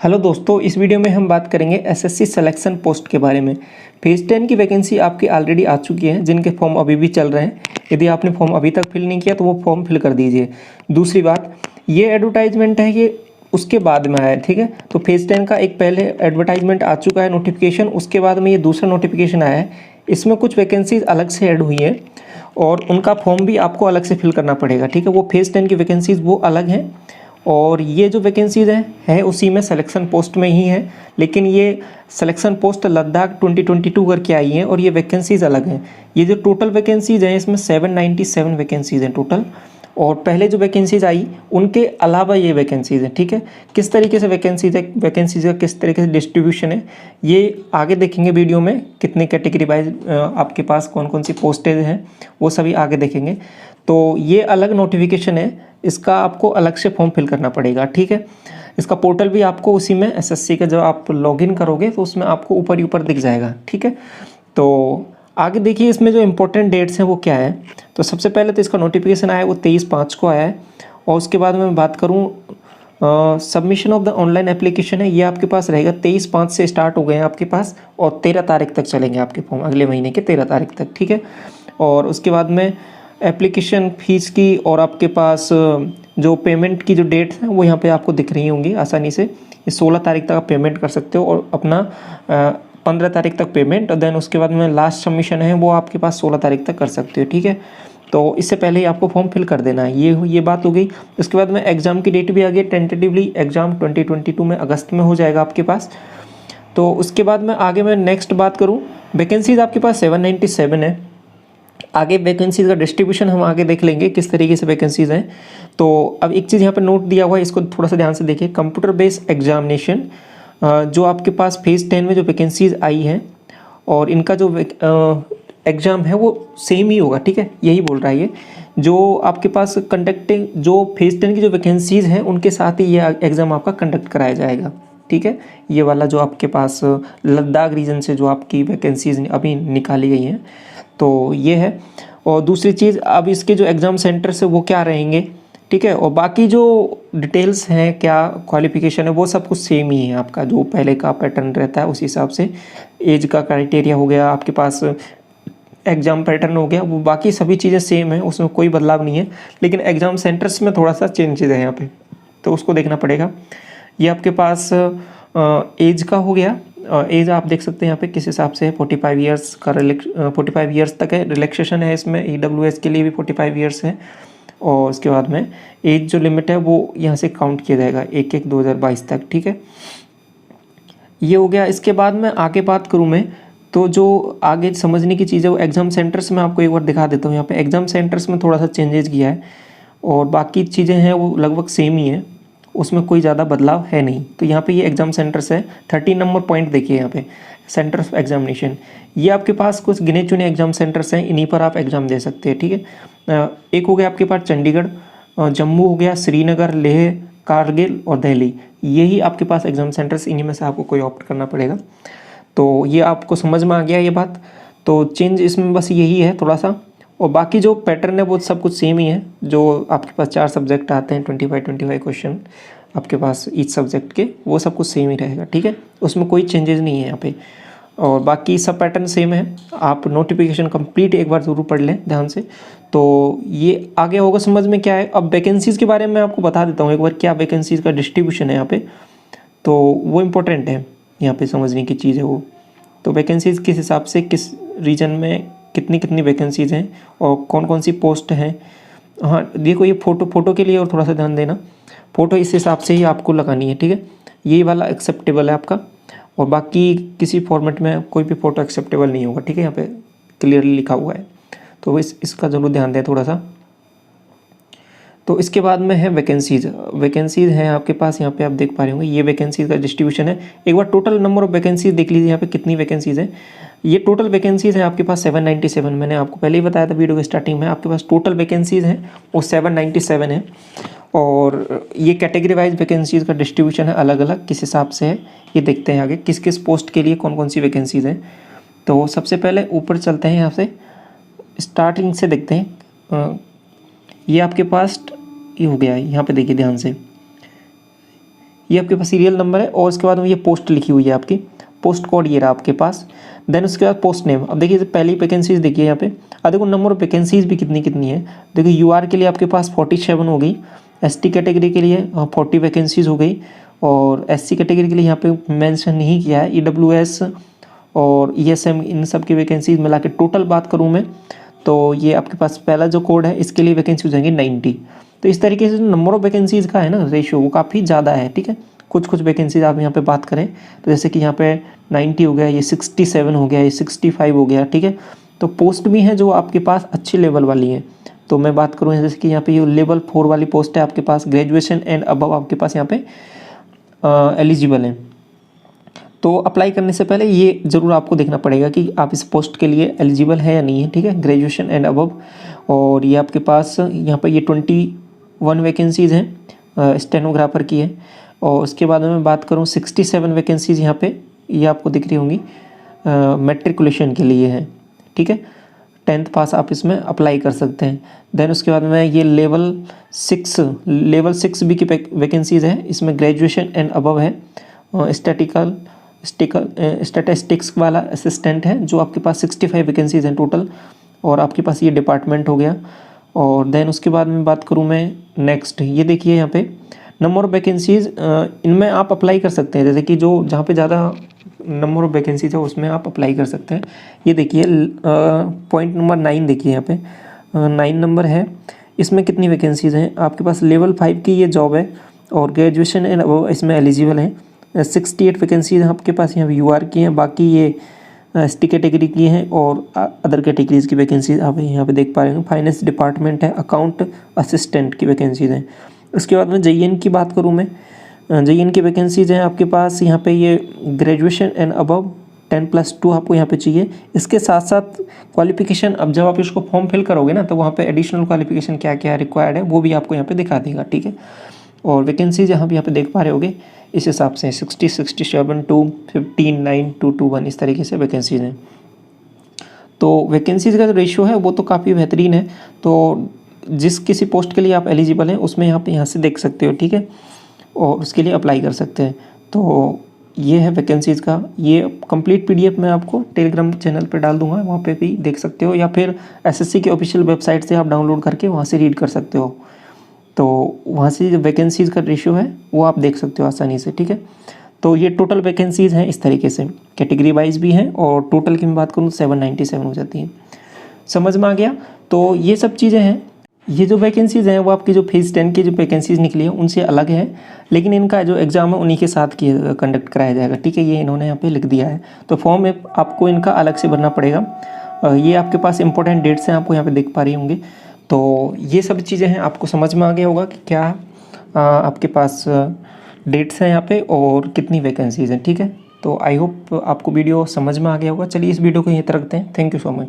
Hello दोस्तों, इस video में हम बात करेंगे एसएससी सिलेक्शन पोस्ट के बारे में। फेज 10 की वैकेंसी आपकी ऑलरेडी आ चुकी है, जिनके फॉर्म अभी भी चल रहे हैं। यदि आपने फॉर्म अभी तक फिल नहीं किया तो वो फॉर्म फिल कर दीजिए। दूसरी बात, ये एडवर्टाइजमेंट है, ये उसके बाद में आया है, ठीक है। तो फेज 10 का एक पहले एडवर्टाइजमेंट आ चुका है, नोटिफिकेशन, उसके बाद में ये दूसरा नोटिफिकेशन आया है। इसमें कुछ वैकेंसीज अलग से ऐड हुई है और उनका फॉर्म भी आपको अलग से फिल करना पड़ेगा, ठीक है। वो फेज 10 की वैकेंसीज वो अलग हैं और ये जो वैकेंसीज़ है उसी में सिलेक्शन पोस्ट में ही है, लेकिन ये सिलेक्शन पोस्ट लद्दाख 2022 करके आई है और ये वैकेंसीज़ अलग हैं। ये जो टोटल वैकेंसीज़ हैं इसमें 797 वैकेंसीज़ हैं टोटल, और पहले जो वैकेंसीज़ आई उनके अलावा ये वैकेंसीज़ हैं, ठीक है। किस तरीके से वैकेंसीज़ है, वैकेंसीज़ का किस तरीके से डिस्ट्रीब्यूशन है, ये आगे देखेंगे वीडियो में। कितने कैटेगरी वाइज आपके पास कौन कौन सी पोस्टेज हैं वो सभी आगे देखेंगे। तो ये अलग नोटिफिकेशन है, इसका आपको अलग से फॉर्म फिल करना पड़ेगा, ठीक है। इसका पोर्टल भी आपको उसी में एसएससी का जब आप लॉगिन करोगे तो उसमें आपको ऊपर ही ऊपर दिख जाएगा, ठीक है। तो आगे देखिए इसमें जो इम्पोर्टेंट डेट्स हैं वो क्या है। तो सबसे पहले तो इसका नोटिफिकेशन आया है वो 23/5 को आया है, और उसके बाद मैं बात करूँ submission of the online application है, ये आपके पास रहेगा 23/5 से स्टार्ट हो गए हैं आपके पास, और 13 तारीख तक चलेंगे आपके फॉर्म, अगले महीने के 13 तारीख तक, ठीक है। और उसके बाद में एप्लीकेशन फ़ीस की और आपके पास जो पेमेंट की जो डेट्स हैं वो यहाँ पे आपको दिख रही होंगी आसानी से। ये 16 तारीख तक आप पेमेंट कर सकते हो और अपना 15 तारीख तक पेमेंट, और देन उसके बाद में लास्ट सबमिशन है वो आपके पास 16 तारीख तक कर सकते हो, ठीक है। तो इससे पहले ही आपको फॉर्म फिल कर देना है, ये बात हो गई। उसके बाद में एग्ज़ाम की डेट भी आ गई, टेंटेटिवली एग्ज़ाम 2022 में अगस्त में हो जाएगा आपके पास। तो उसके बाद में आगे मैं नेक्स्ट बात करूँ, वैकेंसीज़ आपके पास 797 है। आगे वैकेंसीज़ का डिस्ट्रीब्यूशन हम आगे देख लेंगे किस तरीके से वैकेंसीज़ हैं। तो अब एक चीज़ यहाँ पे नोट दिया हुआ है, इसको थोड़ा सा ध्यान से देखिए। कंप्यूटर बेस्ड एग्जामिनेशन जो आपके पास फेज़ 10 में जो वैकेंसीज़ आई हैं और इनका जो एग्ज़ाम है वो सेम ही होगा, ठीक है। यही बोल रहा है ये, जो आपके पास कंडक्टिंग जो फेज़ 10 की जो वैकेंसीज़ हैं उनके साथ ही ये एग्ज़ाम आपका कंडक्ट कराया जाएगा, ठीक है। ये वाला जो आपके पास लद्दाख रीजन से जो आपकी वैकेंसीज़ अभी निकाली गई हैं, तो ये है। और दूसरी चीज़, अब इसके जो एग्ज़ाम सेंटर्स है वो क्या रहेंगे, ठीक है। और बाकी जो डिटेल्स हैं, क्या क्वालिफ़िकेशन है, वो सब कुछ सेम ही है आपका, जो पहले का पैटर्न रहता है उस हिसाब से। एज का क्राइटेरिया हो गया आपके पास, एग्ज़ाम पैटर्न हो गया, वो बाकी सभी चीज़ें सेम है, उसमें कोई बदलाव नहीं है। लेकिन एग्ज़ाम सेंटर्स में थोड़ा सा चेंजेस है यहाँ पे, तो उसको देखना पड़ेगा। ये आपके पास एज का हो गया। एज आप देख सकते हैं यहाँ पे किस हिसाब से है, 45 ईयर्स का 45 ईयर्स तक है। रिलैक्सेशन है इसमें, EWS के लिए भी 45 ईयर्स है। और उसके बाद में एज जो लिमिट है वो यहाँ से काउंट किया जाएगा 1/1/2022 तक, ठीक है। ये हो गया। इसके बाद में आगे बात करूँ मैं, तो जो आगे समझने की चीज़ है वो एग्ज़ाम सेंटर्स में आपको एक बार दिखा देता हूँ। यहाँ पे एग्ज़ाम सेंटर्स में थोड़ा सा चेंजेस किया है और बाकी चीज़ें हैं वो लगभग सेम ही है, उसमें कोई ज़्यादा बदलाव है नहीं। तो यहाँ पे ये एग्ज़ाम सेंटर्स है, 13 नंबर पॉइंट देखिए यहाँ पे, सेंटर ऑफ एग्जामिनेशन। ये आपके पास कुछ गिने चुने एग्ज़ाम सेंटर्स हैं, इन्हीं पर आप एग्ज़ाम दे सकते हैं, ठीक है। एक हो गया आपके पास चंडीगढ़, जम्मू हो गया, श्रीनगर, लेह, कारगिल और दिल्ली। यही आपके पास एग्ज़ाम सेंटर्स, इन्हीं में से आपको कोई ऑप्ट करना पड़ेगा। तो ये आपको समझ में आ गया ये बात। तो चेंज इसमें बस यही है थोड़ा सा, और बाकी जो पैटर्न है वो सब कुछ सेम ही है। जो आपके पास 4 सब्जेक्ट आते हैं, 25 क्वेश्चन आपके पास ईच सब्जेक्ट के, वो सब कुछ सेम ही रहेगा, ठीक है। उसमें कोई चेंजेस नहीं है यहाँ पे, और बाकी सब पैटर्न सेम है। आप नोटिफिकेशन कंप्लीट एक बार ज़रूर पढ़ लें ध्यान से, तो ये आगे होगा समझ में क्या है। अब वैकेंसीज़ के बारे में आपको बता देता हूँ एक बार, क्या वैकेंसीज़ का डिस्ट्रीब्यूशन है यहाँ पे, तो वो इम्पोर्टेंट है यहाँ पे समझने की चीज़ है वो। तो वैकेंसीज़ किस हिसाब से किस रीजन में कितनी कितनी वैकेंसीज़ हैं और कौन कौन सी पोस्ट हैं। हाँ देखो, ये फ़ोटो के लिए और थोड़ा सा ध्यान देना, फ़ोटो इस हिसाब से ही आपको लगानी है, ठीक है। ये वाला एक्सेप्टेबल है आपका, और बाकी किसी फॉर्मेट में कोई भी फ़ोटो एक्सेप्टेबल नहीं होगा, ठीक है। यहाँ पे क्लियरली लिखा हुआ है, तो इसका ज़रूर ध्यान दें थोड़ा सा। तो इसके बाद में है वैकेंसीज़ हैं आपके पास, यहाँ पे आप देख पा रहे होंगे ये वैकेंसीज़ का डिस्ट्रीब्यूशन है। एक बार टोटल नंबर ऑफ वैकेंसीज देख लीजिए यहाँ पे कितनी वैकेंसीज़ हैं। ये टोटल वैकेंसीज़ हैं आपके पास 797। मैंने आपको पहले ही बताया था वीडियो के स्टार्टिंग में, आपके पास टोटल वैकेंसीज़ हैं वो 797 है। और ये कैटेगरी वाइज वैकेंसीज़ का डिस्ट्रीब्यूशन है, अलग अलग किस हिसाब से है ये देखते हैं आगे, किस किस पोस्ट के लिए कौन कौन सी वैकेंसीज़ हैं। तो सबसे पहले ऊपर चलते हैं, यहाँ से स्टार्टिंग से देखते हैं। ये आपके पास ये हो गया है, यहाँ पे देखिए ध्यान से, ये आपके पास सीरियल नंबर है और उसके बाद में ये पोस्ट लिखी हुई है आपकी, पोस्ट कोड ये रहा आपके पास। देन उसके बाद पोस्ट नेम। अब देखिए पहली वैकेंसीज देखिए यहाँ पे, अब देखो नंबर ऑफ वैकेंसीज भी कितनी कितनी है। देखिए यूआर के लिए आपके पास 47 हो गई, एसटी कैटेगरी के लिए 40 वैकेंसीज हो गई, और एससी कैटेगरी के लिए यहाँ पे मेंशन नहीं किया है। ईडब्ल्यूएस और ईएसएम इन सब की वैकेंसीज मिला के टोटल बात करूँ मैं तो ये आपके पास पहला जो कोड है इसके लिए वैकेंसी हो जाएंगी 90। तो इस तरीके से जो नंबर ऑफ वैकेंसीज का है ना रेशियो वो काफ़ी ज़्यादा है, ठीक है। कुछ कुछ वैकेंसीज आप यहाँ पे बात करें तो जैसे कि यहाँ पे 90 हो गया, ये 67 हो गया, ये 65 हो गया, ठीक है। तो पोस्ट भी हैं जो आपके पास अच्छी लेवल वाली हैं। तो मैं बात करूँ जैसे कि यहाँ पे ये लेवल 4 वाली पोस्ट है आपके पास, ग्रेजुएशन एंड अबव आपके पास यहाँ पे एलिजिबल हैं। तो अप्लाई करने से पहले ये ज़रूर आपको देखना पड़ेगा कि आप इस पोस्ट के लिए एलिजिबल है या नहीं है, ठीक है, ग्रेजुएशन एंड अबव। और ये आपके पास यहाँ पर ये 21 वैकेंसीज़ हैं स्टेनोग्राफर की है। और उसके बाद में मैं बात करूँ 67 वैकेंसीज़ यहाँ पे ये आपको दिख रही होंगी मैट्रिकुलेशन के लिए है, ठीक है। 10th पास आप इसमें अप्लाई कर सकते हैं। देन उसके बाद में ये लेवल 6 बी की वैकेंसीज़ है, इसमें ग्रेजुएशन एंड अबव है। स्टैटिस्टिक्स वाला असिस्टेंट है जो आपके पास 65 वैकेंसीज़ हैं टोटल, और आपके पास ये डिपार्टमेंट हो गया। और देन उसके बाद में बात करूँ मैं नेक्स्ट, ये देखिए यहाँ पे नंबर ऑफ़ वैकेंसीज़ इनमें आप अप्लाई कर सकते हैं, जैसे कि जो जहाँ पे ज़्यादा नंबर ऑफ़ वैकेंसीज है उसमें आप अप्लाई कर सकते हैं। ये देखिए पॉइंट नंबर 9 देखिए यहाँ पे 9 नंबर है, इसमें कितनी वैकेंसीज़ हैं आपके पास। लेवल 5 की ये जॉब है और ग्रेजुएशन एंड अबव इसमें एलिजिबल हैं। 68 वैकेंसीज आपके पास यहाँ यूआर की हैं, बाकी ये एसटी कैटेगरी की हैं और अदर कैटेगरीज़ की वैकेंसीज आप यहाँ पे देख पा रहे हैं। फाइनेंस डिपार्टमेंट है, अकाउंट असिस्टेंट की वैकेंसीज हैं। उसके बाद में जेईएन की बात करूँ मैं, जेईएन की वैकेंसीज हैं आपके पास यहाँ पे ये ग्रेजुएशन एंड अबव 10+2 आपको यहाँ पे चाहिए। इसके साथ साथ क्वालिफिकेशन, अब जब आप इसको फॉर्म फिल करोगे ना तो वहाँ पे एडिशनल क्वालिफिकेशन क्या क्या रिक्वायर्ड है वो भी आपको यहाँ पे दिखा देगा, ठीक है। और वैकेंसीज यहाँ पे देख पा रहे होगे इस हिसाब से 60, 67 टू 15, 9 टू 21 इस तरीके से वैकेंसीज हैं। तो वैकेंसीज का जो रेशियो है वो तो काफ़ी बेहतरीन है। तो जिस किसी पोस्ट के लिए आप एलिजिबल हैं उसमें यहाँ से देख सकते हो, ठीक है, और उसके लिए अप्लाई कर सकते हैं। तो ये है वैकेंसीज़ का, ये कंप्लीट पीडीएफ मैं आपको टेलीग्राम चैनल पे डाल दूंगा, वहाँ पे भी देख सकते हो, या फिर एसएससी की ऑफिशियल वेबसाइट से आप डाउनलोड करके वहाँ से रीड कर सकते हो। तो वहाँ से जो वैकेंसीज़ का रेशियो है वो आप देख सकते हो आसानी से, ठीक है। तो ये टोटल वैकेंसीज़ हैं इस तरीके से, कैटेगरी वाइज भी हैं, और टोटल की मैं बात करूँ 797 हो जाती हैं। समझ में आ गया। तो ये सब चीज़ें हैं। ये जो वैकेंसीज़ हैं वो आपकी जो फेज़ 10 की जो वैकेंसीज़ निकली है उनसे अलग है, लेकिन इनका जो एग्ज़ाम है उन्हीं के साथ कंडक्ट कराया जाएगा, ठीक है। ये इन्होंने यहाँ पे लिख दिया है। तो फॉर्म में आपको इनका अलग से भरना पड़ेगा। ये आपके पास इंपॉर्टेंट डेट्स हैं, आपको यहाँ पे देख पा रही होंगे। तो ये सब चीज़ें हैं, आपको समझ में आ गया होगा कि क्या आपके पास डेट्स हैं यहाँ पे और कितनी वैकेंसीज़ हैं, ठीक है। तो आई होप आपको वीडियो समझ में आ गया होगा। चलिए इस वीडियो को यहीं तक रखते हैं। Thank you so much.